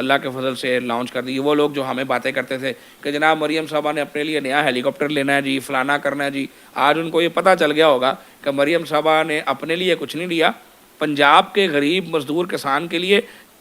اللہ کے فضل سے لانچ کر دی. وہ لوگ جو ہمیں باتیں کرتے تھے کہ جناب مریم صاحبہ نے اپنے لیے نیا ہیلی کاپٹر لینا ہے جی, فلانا کرنا ہے جی, آج ان کو یہ پتہ چل گیا ہوگا کہ مریم صاحبہ نے اپنے لیے کچھ نہیں لیا, پنجاب کے غریب مزدور کسان کے لیے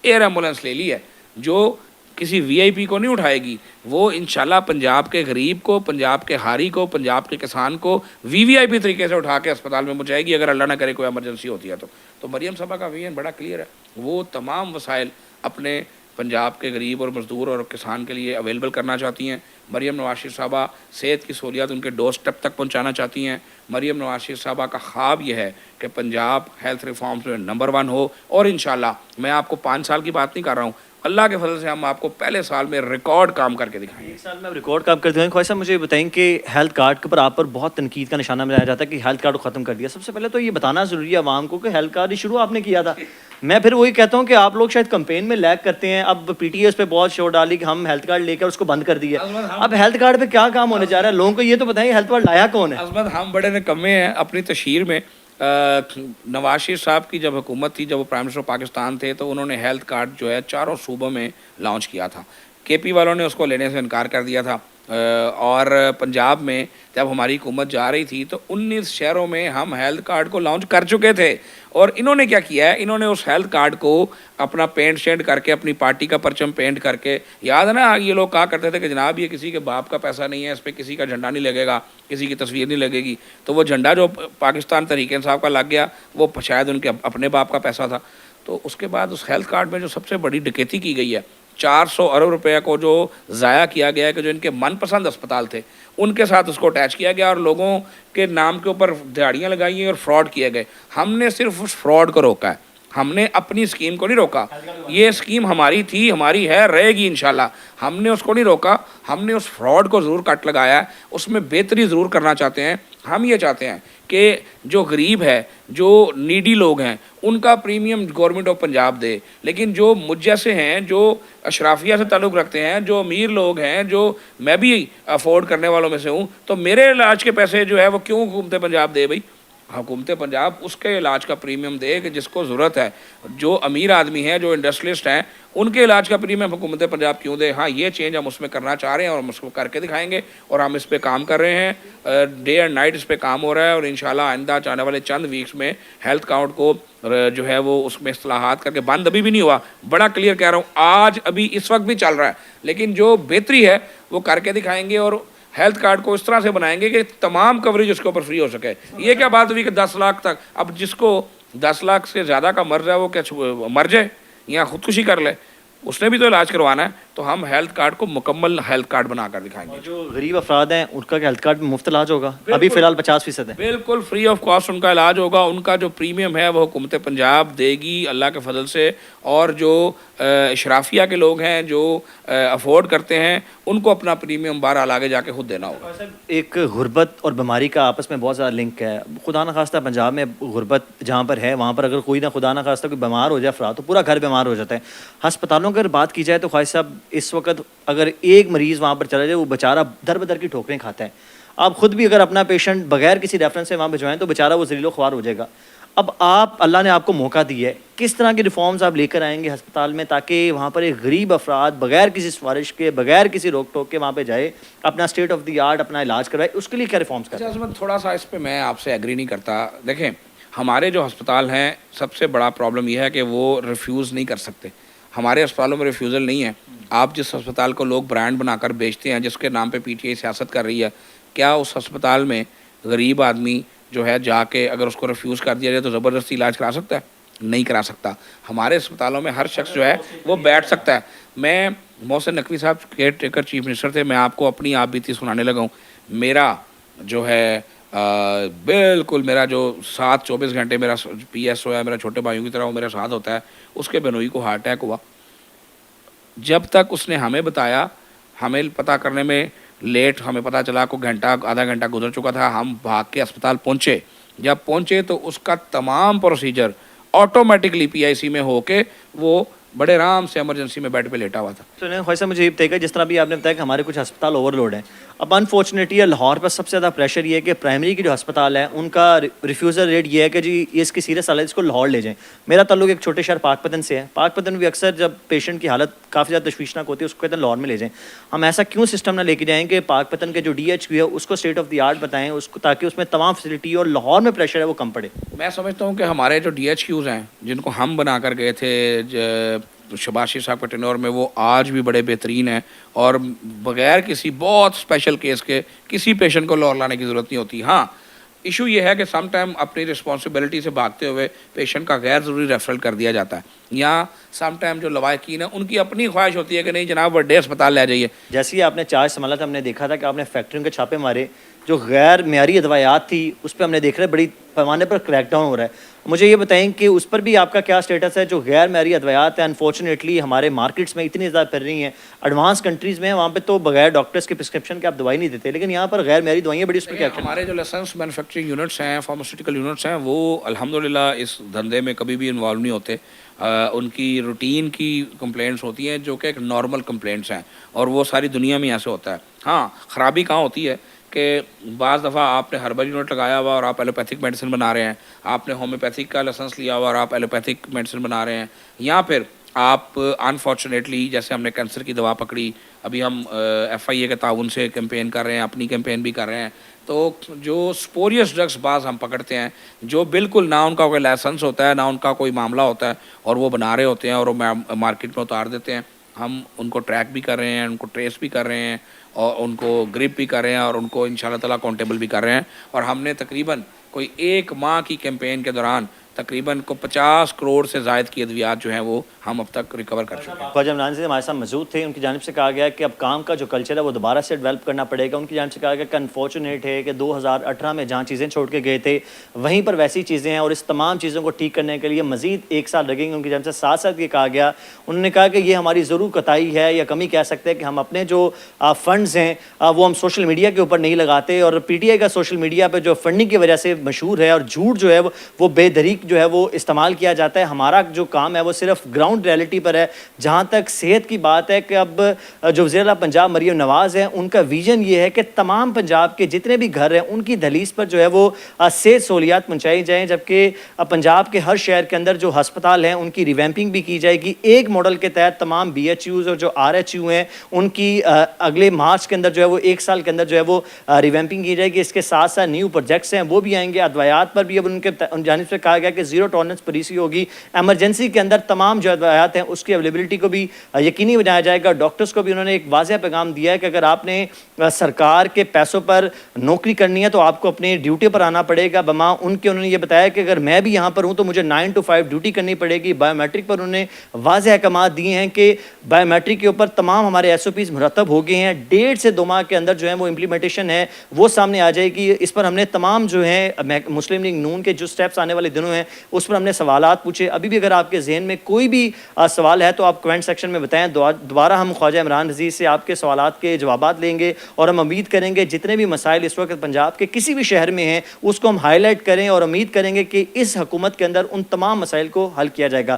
ایئر ایمبولینس لے لی ہے جو کسی وی آئی پی کو نہیں اٹھائے گی. وہ انشاءاللہ پنجاب کے غریب کو, پنجاب کے ہاری کو, پنجاب کے کسان کو وی آئی پی طریقے سے اٹھا کے اسپتال میں پہنچائے گی اگر اللہ نہ کرے کوئی ایمرجنسی ہوتی ہے تو مریم صاحبہ کا ویژن بڑا کلیئر ہے. وہ تمام وسائل اپنے پنجاب کے غریب اور مزدور اور کسان کے لیے اویلیبل کرنا چاہتی ہیں. مریم نواز شریف صاحبہ صحت کی سہولیات ان کے ڈور اسٹیپ تک پہنچانا چاہتی ہیں. مریم نواز شریف صاحبہ کا خواب یہ ہے کہ پنجاب ہیلتھ ریفارمز میں نمبر 1 ہو, اور انشاءاللہ میں آپ کو 5 سال کی بات نہیں کر رہا ہوں, اللہ کے فضل سے ہم آپ کو پہلے سال میں ریکارڈ کام کر کے دکھائیں گے. ایک سال میں آپ ریکارڈ کام کرتے ہیں. خواجہ صاحب مجھے بتائیں کہ ہیلتھ کارڈ کے اوپر آپ پر بہت تنقید کا نشانہ بنایا جاتا ہے کہ ہیلتھ کارڈ کو ختم کر دیا. سب سے پہلے تو یہ بتانا ضروری ہے عوام کو کہ ہیلتھ کارڈ شروع آپ نے کیا تھا. میں پھر وہی کہتا ہوں کہ آپ لوگ شاید کمپین میں لیگ کرتے ہیں. اب پی ٹی ایس پہ بہت شور ڈالی کہ ہم ہیلتھ کارڈ لے کر اس کو بند کر دیا. اب ہیلتھ کارڈ پہ کیا کام ہونے جا رہا ہے, لوگوں کو یہ تو بتائیں ہیلتھ کارڈ لایا کون ہے. عظمت ہم بڑے نکمے ہیں. اپنی تشہیر میں نواز شریف صاحب کی جب حکومت تھی, جب وہ پرائم منسٹر پاکستان تھے, تو انہوں نے ہیلتھ کارڈ جو ہے 4 صوبوں میں لانچ کیا تھا. کے پی والوں نے اس کو لینے سے انکار کر دیا تھا, اور پنجاب میں جب ہماری حکومت جا رہی تھی تو 19 شہروں میں ہم ہیلتھ کارڈ کو لانچ کر چکے تھے. اور انہوں نے کیا کیا ہے, انہوں نے اس ہیلتھ کارڈ کو اپنا پینٹ شینٹ کر کے, اپنی پارٹی کا پرچم پینٹ کر کے, یاد ہے نا یہ لوگ کہا کرتے تھے کہ جناب یہ کسی کے باپ کا پیسہ نہیں ہے, اس پہ کسی کا جھنڈا نہیں لگے گا, کسی کی تصویر نہیں لگے گی. تو وہ جھنڈا جو پاکستان تحریک انصاف کا لگ گیا وہ شاید ان کے اپنے باپ کا پیسہ تھا. تو اس کے بعد اس ہیلتھ کارڈ میں جو سب سے بڑی ڈکیتی کی گئی ہے, 400 ارب روپے کو جو ضائع کیا گیا ہے, کہ جو ان کے من پسند اسپتال تھے ان کے ساتھ اس کو اٹیچ کیا گیا اور لوگوں کے نام کے اوپر دہاڑیاں لگائی ہیں اور فراڈ کیے گئے. ہم نے صرف اس فراڈ کو روکا ہے, ہم نے اپنی اسکیم کو نہیں روکا. یہ اسکیم ہماری تھی, ہماری ہے, رہے گی انشاءاللہ. ہم نے اس کو نہیں روکا, ہم نے اس فراڈ کو ضرور کٹ لگایا ہے, اس میں بہتری ضرور کرنا چاہتے ہیں. ہم یہ چاہتے ہیں کہ جو غریب ہے, جو نیڈی لوگ ہیں, ان کا پریمیم گورنمنٹ آف پنجاب دے, لیکن جو مجھ جیسے ہیں, جو اشرافیہ سے تعلق رکھتے ہیں, جو امیر لوگ ہیں, جو میں بھی افورڈ کرنے والوں میں سے ہوں, تو میرے علاج کے پیسے جو ہے وہ کیوں حکومت پنجاب دے بھائی. حکومت پنجاب اس کے علاج کا پریمیم دے کہ جس کو ضرورت ہے. جو امیر آدمی ہیں, جو انڈسٹریلسٹ ہیں, ان کے علاج کا پریمیم حکومت پنجاب کیوں دے. ہاں یہ چینج ہم اس میں کرنا چاہ رہے ہیں اور ہم اس کو کر کے دکھائیں گے, اور ہم اس پہ کام کر رہے ہیں. ڈے اینڈ نائٹ اس پہ کام ہو رہا ہے, اور انشاءاللہ آئندہ آنے والے چند ویکس میں ہیلتھ کارڈ کو جو ہے وہ اس میں اصلاحات کر کے, بند ابھی بھی نہیں ہوا, بڑا کلیئر کہہ رہا ہوں, آج ابھی اس وقت بھی چل رہا ہے, لیکن جو بہتری ہے وہ کر کے دکھائیں گے. اور ہیلتھ کارڈ کو اس طرح سے بنائیں گے کہ تمام کوریج اس کے اوپر فری ہو سکے. یہ کیا بات ہوئی کہ 10 لاکھ تک, اب جس کو 10 لاکھ سے زیادہ کا مرض ہے وہ کیا مر جائے یا خودکشی کر لے, اس نے بھی تو علاج کروانا ہے. تو ہم ہیلتھ کارڈ کو مکمل ہیلتھ کارڈ بنا کر دکھائیں گے. جو غریب افراد ہیں ان کا ہیلتھ کارڈ میں مفت علاج ہوگا, ابھی فی الحال 50% ہے. بالکل فری آف کاسٹ ان کا علاج ہوگا. ان کا جو پریمیم ہے وہ حکومت پنجاب دے گی اللہ کے فضل سے. اور جو اشرافیہ کے لوگ ہیں, جو افورڈ کرتے ہیں, ان کو اپنا پریمیم بہرحال آگے جا کے خود دینا ہوگا. ایک غربت اور بیماری کا آپس میں بہت زیادہ لنک ہے. خدا نخواستہ پنجاب میں غربت جہاں پر ہے, وہاں پر اگر کوئی نہ خدا نخواستہ کوئی بیمار ہو جائے افراد, تو پورا گھر بیمار ہو جاتا ہے. ہسپتالوں کی اگر بات کی جائے تو خواجہ صاحب اس وقت اگر ایک مریض وہاں پر چلا جائے, وہ بیچارہ در بدر کی ٹھوکریں کھاتا ہے. آپ خود بھی اگر اپنا پیشنٹ بغیر کسی ریفرنس سے وہاں بھجوائیں تو بیچارہ وہ ذلیل و خوار ہو جائے گا. اب آپ, اللہ نے آپ کو موقع دیا ہے, کس طرح کے ریفارمز آپ لے کر آئیں گے ہسپتال میں تاکہ وہاں پر ایک غریب افراد بغیر کسی سفارش کے, بغیر کسی روک ٹوک کے وہاں پہ جائے, اپنا اسٹیٹ آف دی آرٹ اپنا علاج کروائے. اس کے لیے کیا ریفارمز کریں؟ عظمت تھوڑا سا اس پہ میں آپ سے ایگری نہیں کرتا. دیکھیں ہمارے جو ہسپتال ہیں, سب سے بڑا پرابلم یہ ہے کہ وہ ریفیوز نہیں کر سکتے. ہمارے اسپتالوں میں ریفیوزل نہیں ہے. آپ جس ہسپتال کو لوگ برانڈ بنا کر بیچتے ہیں, جس کے نام پہ پی ٹی آئی سیاست کر رہی ہے, کیا اس ہسپتال میں غریب آدمی جو ہے جا کے اگر اس کو ریفیوز کر دیا جائے تو زبردستی علاج کرا سکتا ہے؟ نہیں کرا سکتا. ہمارے اسپتالوں میں ہر شخص جو ہے وہ بیٹھ سکتا ہے. میں محسن نقوی صاحب کیئر ٹیکر چیف منسٹر تھے, میں آپ کو اپنی آپ بیتی سنانے لگا ہوں. میرا جو ہے بالکل میرا جو 24 گھنٹے میرا پی ایس او ہے, میرا چھوٹے بھائیوں کی طرح وہ میرے ساتھ ہوتا ہے. اس کے بنوئی کو ہارٹ اٹیک ہوا. جب تک اس نے ہمیں بتایا, ہمیں پتہ کرنے میں لیٹ, ہمیں پتہ چلا کو گھنٹہ آدھا گھنٹہ گزر چکا تھا. ہم بھاگ کے اسپتال پہنچے. جب پہنچے تو اس کا تمام پروسیجر آٹومیٹکلی پی آئی سی میں ہو کے وہ بڑے آرام سے ایمرجنسی میں بیڈ پہ لیٹا ہوا تھا. تو خواجہ صاحب مجھے یہ بتائیے گا, جس طرح بھی آپ نے بتایا کہ ہمارے کچھ ہسپتال اوور لوڈ ہیں, اب انفارچونیٹلی لاہور پر سب سے زیادہ پریشر یہ ہے کہ پرائمری کی جو ہسپتال ہے ان کا ریفیوزل ریٹ یہ ہے کہ جی یہ اس کی سیریس حالت اس کو لاہور لے جائیں. میرا تعلق ایک چھوٹے شہر پاک پتن سے ہے. پاک پتن بھی اکثر جب پیشنٹ کی حالت کافی زیادہ تشویشناک ہوتی ہے اس کو کہتے ہیں لاہور میں لے جائیں. ہم ایسا کیوں سسٹم نہ لے کے جائیں کہ پاک پتن کے جو ڈی ایچ کیو ہے اس کو اسٹیٹ آف دی آرٹ بتائیں اس کو, تاکہ اس میں تمام فیسلٹی اور لاہور میں پریشر ہے وہ کم پڑے. میں سمجھتا ہوں کہ ہمارے جو ڈی ایچ کیوز ہیں جن کو ہم بنا کر گئے تھے شباشی صاحب کے ٹینور میں, وہ آج بھی بڑے بہترین ہیں اور بغیر کسی بہت اسپیشل کیس کے کسی پیشنٹ کو لاہور لانے کی ضرورت نہیں ہوتی. ہاں ایشو یہ ہے کہ سم ٹائم اپنی رسپانسبلٹی سے بھاگتے ہوئے پیشنٹ کا غیر ضروری ریفرل کر دیا جاتا ہے, یا سم ٹائم جو لوائقین ہیں ان کی اپنی خواہش ہوتی ہے کہ نہیں جناب بڑے اسپتال لے جائیے. جیسے ہی آپ نے چارج سنبھالا تھا ہم نے دیکھا تھا کہ آپ نے فیکٹریوں کے چھاپے مارے, جو غیر معیاری ادویات تھی اس پہ ہم نے دیکھ رہے بڑی پیمانے پر کریک ڈاؤن ہو رہا ہے. مجھے یہ بتائیں کہ اس پر بھی آپ کا کیا اسٹیٹس ہے؟ جو غیر معیاری ادویات ہیں انفارچونیٹلی ہمارے مارکیٹس میں اتنی زیادہ پھیل رہی ہیں. ایڈوانس کنٹریز میں وہاں پہ تو بغیر ڈاکٹرس کے پرسکرپشن کے آپ دوائی نہیں دیتے, لیکن یہاں پر غیر معیاری دوائیں بڑی اس پر کیا ایکشن؟ ہمارے جو لائسنس مینوفیکچرنگ یونٹس ہیں, فارماسیوٹیکل یونٹس ہیں, وہ الحمدللہ اس دھندے میں کبھی بھی انوالو نہیں ہوتے. ان کی روٹین کی کمپلینٹس ہوتی ہیں جو کہ ایک نارمل کمپلینٹس ہیں, اور وہ ساری دنیا میں ایسے ہوتا ہے. ہاں خرابی کہاں ہوتی ہے کہ بعض دفعہ آپ نے ہربل یونٹ لگایا ہوا اور آپ ایلوپیتھک میڈیسن بنا رہے ہیں, آپ نے ہومیوپیتھک کا لائسنس لیا ہوا اور آپ ایلوپیتھک میڈیسن بنا رہے ہیں, یا پھر آپ انفارچونیٹلی جیسے ہم نے کینسر کی دوا پکڑی, ابھی ہم ایف آئی اے کے تعاون سے کیمپین کر رہے ہیں, اپنی کیمپین بھی کر رہے ہیں. تو جو سپوریس ڈرگس بعض ہم پکڑتے ہیں جو بالکل نہ ان کا کوئی لائسنس ہوتا ہے نہ ان کا کوئی معاملہ ہوتا ہے, اور وہ بنا رہے ہوتے ہیں اور وہ مارکیٹ میں اتار دیتے ہیں, ہم ان کو ٹریک بھی کر رہے ہیں, ان کو ٹریس بھی کر رہے ہیں, اور ان کو گرپ بھی کر رہے ہیں, اور ان کو انشاءاللہ تعالیٰ اکاؤنٹیبل بھی کر رہے ہیں. اور ہم نے تقریباً کوئی 1 ماہ کی کیمپین کے دوران تقریباً کو 50 کروڑ سے زائد کی ادویات جو ہیں وہ ہم اب تک ریکور کر چکے ہیں. خواجہ عمران سے ہمارے ساتھ موجود تھے, ان کی جانب سے کہا گیا کہ اب کام کا جو کلچر ہے وہ دوبارہ سے ڈیولپ کرنا پڑے گا. ان کی جانب سے کہا گیا کہ انفارچونیٹ ہے کہ 2018 میں جہاں چیزیں چھوڑ کے گئے تھے وہیں پر ویسی چیزیں ہیں, اور اس تمام چیزوں کو ٹھیک کرنے کے لیے مزید 1 سال لگیں گے. ان کی جانب سے ساتھ ساتھ یہ کہا گیا, انہوں نے کہا کہ یہ ہماری ضرور کوتاہی ہے یا کمی کہہ سکتے ہیں کہ ہم اپنے جو فنڈز ہیں وہ ہم سوشل میڈیا کے اوپر نہیں لگاتے, اور پی ٹی آئی کا سوشل میڈیا پہ جو فنڈنگ کی وجہ سے مشہور ہے اور جھوٹ جو ہے وہ بے دریغ جو ہے وہ استعمال کیا جاتا ہے. ہمارا جو کام ہے وہ صرف گراؤنڈ ریئلٹی پر ہے. جہاں تک صحت کی بات ہے کہ اب جو وزیر اعلیٰ پنجاب مریم نواز ہیں ان کا ویژن یہ ہے کہ تمام پنجاب کے جتنے بھی گھر ہیں ان کی دہلیز پر جو ہے وہ صحت سہولیات پہنچائی جائیں, جبکہ پنجاب کے ہر شہر کے اندر جو ہسپتال ہیں ان کی ریویمپنگ بھی کی جائے گی. ایک ماڈل کے تحت تمام بی ایچ یوز اور جو آر ایچ یو ہیں ان کی اگلے مارچ کے اندر جو ہے وہ 1 سال کے اندر جو ہے وہ ریویمپنگ کی جائے گی. اس کے ساتھ ساتھ نیو پروجیکٹس ہیں وہ بھی آئیں گے. ادویات پر بھی اب ان جانب سے کہا گیا کہ زیرو ٹالرنس پالیسی ہوگی. ایمرجنسی کے اندر تمام جو ادویات ہیں اس کی اویلیبلٹی کو بھی یقینی بنایا جائے گا. ڈاکٹرز کو بھی انہوں نے ایک واضح پیغام دیا ہے کہ اگر آپ نے سرکار کے پیسوں پر نوکری کرنی ہے تو آپ کو اپنی ڈیوٹی پر آنا پڑے گا. بما ان کے انہوں نے یہ بتایا کہ اگر میں بھی یہاں پر ہوں تو مجھے 9 to 5 ڈیوٹی کرنی پڑے گی. بایو میٹرک پر انہوں نے واضح احکامات دیے ہیں کہ بایو میٹرک کے اوپر تمام ہمارے ایس او پیز مرتب ہو گئے ہیں. 1.5 سے 2 ماہ کے اندر جو ہے وہ امپلیمنٹیشن ہے وہ سامنے آ جائے گی. اس پر ہم نے تمام جو ہیں مسلم لیگ نون کے جو سٹیپس آنے والے دنوں ہیں اس پر ہم نے سوالات پوچھے. ابھی بھی اگر آپ کے ذہن میں کوئی بھی سوال ہے تو آپ کمنٹ سیکشن میں بتائیں. دوبارہ ہم خواجہ عمران عزیز سے آپ کے سوالات کے جوابات لیں گے, اور ہم امید کریں گے جتنے بھی مسائل اس وقت پنجاب کے کسی بھی شہر میں ہیں اس کو ہم ہائی لائٹ کریں, اور امید کریں گے کہ اس حکومت کے اندر ان تمام مسائل کو حل کیا جائے گا.